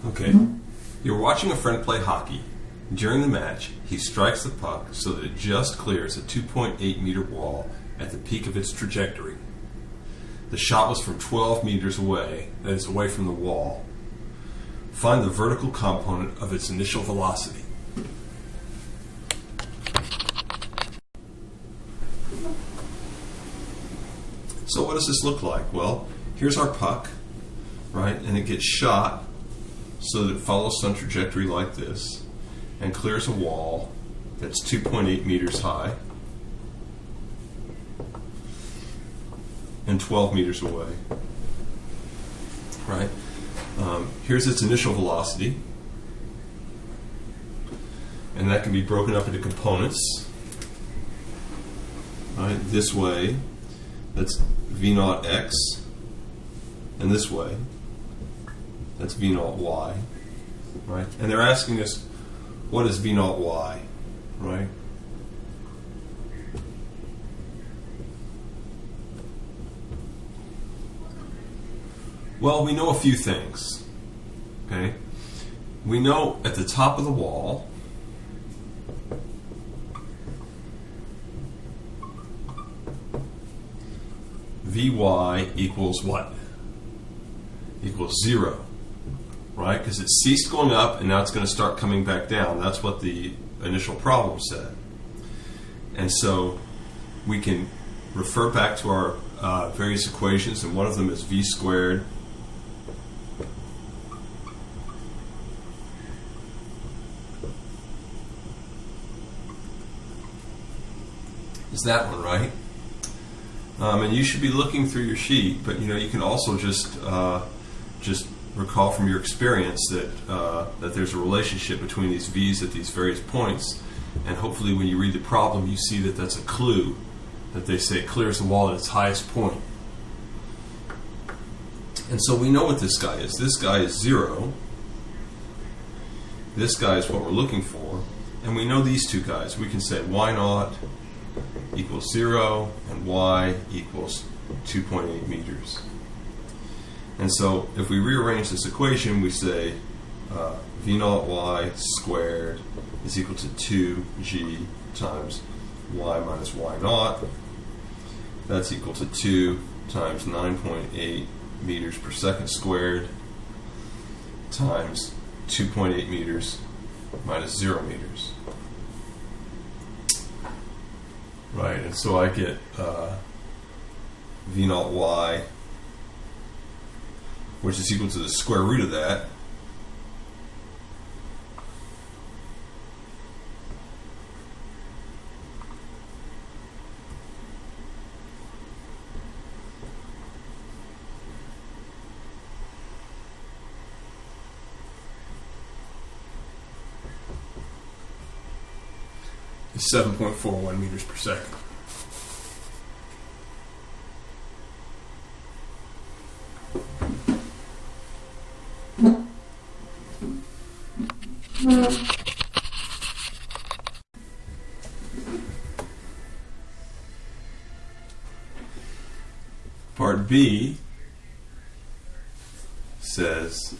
Okay, you're watching a friend play hockey. During the match, he strikes the puck so that it just clears a 2.8 meter wall at the peak of its trajectory. The shot was from 12 meters away, that is, away from the wall. Find the vertical component of its initial velocity. So what does this look like? Well, here's our puck, right? And it gets shot so that it follows some trajectory like this and clears a wall that's 2.8 meters high and 12 meters away, right? Here's its initial velocity, and that can be broken up into components, right? This way, that's V naught x, and this way, that's V naught y, right? And they're asking us, what is V naught y, right? Well, we know a few things, okay? We know at the top of the wall, Vy equals what? Equals 0, right? Because it ceased going up and now it's going to start coming back down. That's what the initial problem said. And so we can refer back to our various equations, and one of them is v squared is that one, right? And you should be looking through your sheet, but you can also just recall from your experience that there's a relationship between these v's at these various points, and hopefully when you read the problem you see that that's a clue, that they say it clears the wall at its highest point. And so we know what this guy is. This guy is 0. This guy is what we're looking for, and we know these two guys. We can say y naught equals 0 and y equals 2.8 meters. And so if we rearrange this equation, we say v naught y squared is equal to 2g times y minus y naught. That's equal to 2 times 9.8 meters per second squared times 2.8 meters minus 0 meters. Right, and so I get v naught y, which is equal to the square root of that, is 7.41 meters per second. Part B says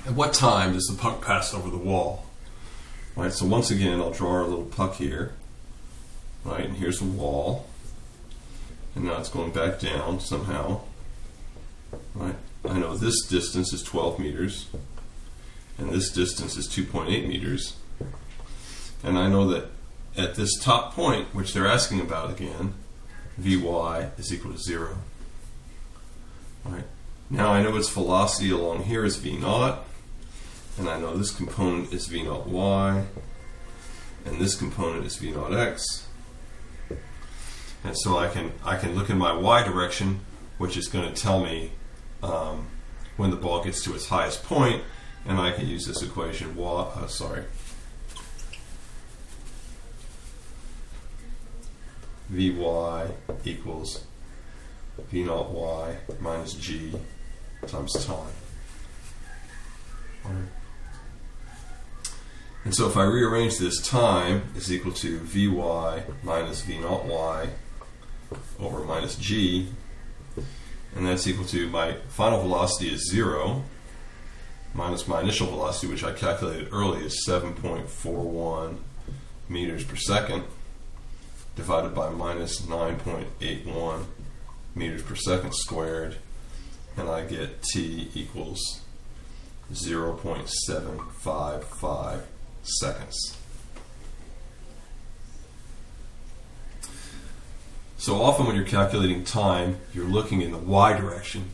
at what time does the puck pass over the wall? Right, so once again, I'll draw our little puck here. Right, and here's the wall. And now it's going back down somehow. Right, I know this distance is 12 meters. And this distance is 2.8 meters. And I know that at this top point, which they're asking about again, Vy is equal to 0. Right, now I know its velocity along here is v naught. And I know this component is v naught y, and this component is v naught x. And so I can look in my y direction, which is going to tell me when the ball gets to its highest point, and I can use this equation Vy equals v naught y minus g times time. And so if I rearrange this, time is equal to vy minus v naught y over minus g, and that's equal to my final velocity is 0 minus my initial velocity, which I calculated early, is 7.41 meters per second, divided by minus 9.81 meters per second squared, and I get t equals 0.755 seconds. So often when you're calculating time, you're looking in the y direction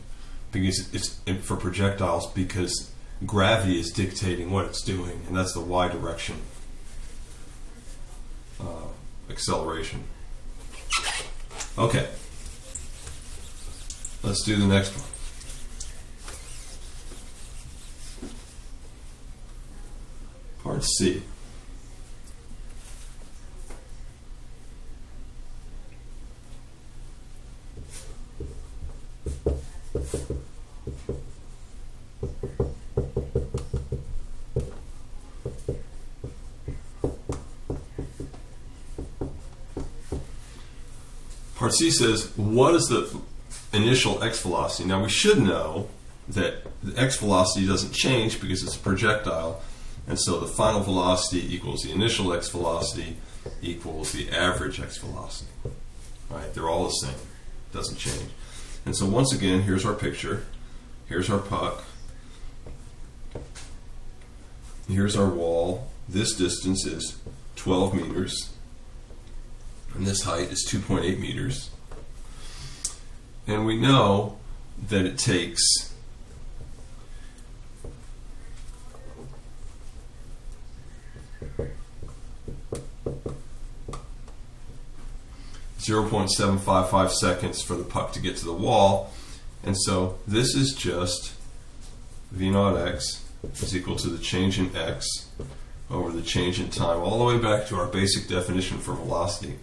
because it's for projectiles, because gravity is dictating what it's doing, and that's the y direction acceleration. Okay, let's do the next one. Part C. Part C says, what is the initial x velocity? Now we should know that the x velocity doesn't change because it's a projectile, and so the final velocity equals the initial x velocity equals the average x velocity. Right? They're all the same. It doesn't change. And so once again, here's our picture. Here's our puck. Here's our wall. This distance is 12 meters. And this height is 2.8 meters. And we know that it takes 0.755 seconds for the puck to get to the wall. And so this is just v naught x is equal to the change in x over the change in time, all the way back to our basic definition for velocity,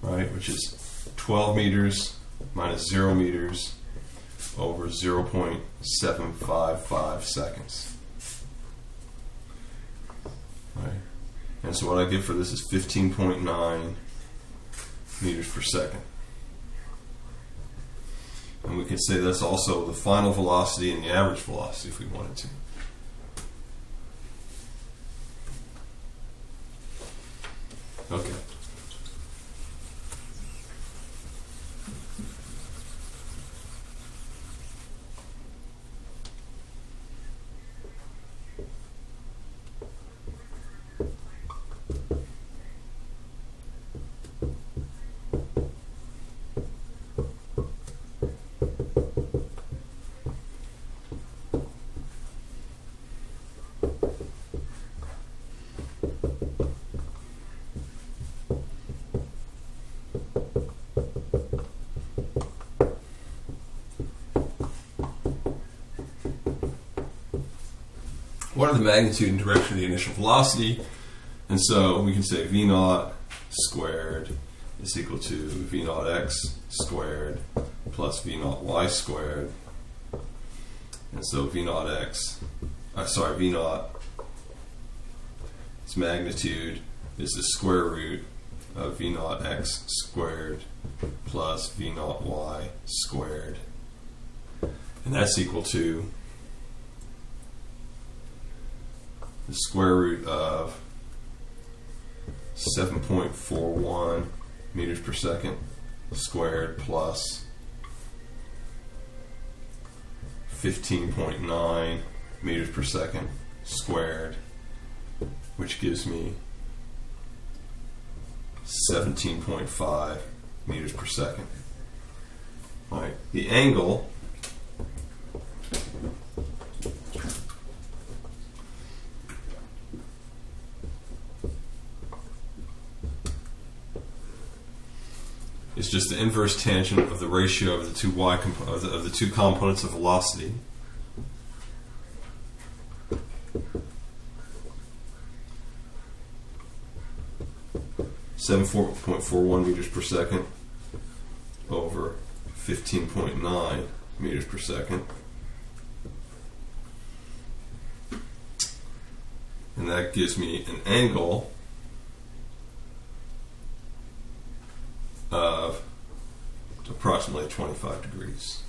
right, which is 12 meters minus 0 meters over 0.755 seconds. Right? And so what I get for this is 15.9 meters per second. And we can say that's also the final velocity and the average velocity if we wanted to. Okay. What are the magnitude and direction of the initial velocity? And so we can say v naught squared is equal to v naught x squared plus v naught y squared. And so v naught its magnitude is the square root of v naught x squared plus v naught y squared. And that's equal to the square root of 7.41 meters per second squared plus 15.9 meters per second squared, which gives me 17.5 meters per second. All right. The angle is just the inverse tangent of the ratio of the two of the two components of velocity. .41 meters per second over 15.9 meters per second. And that gives me an angle of approximately 25 degrees.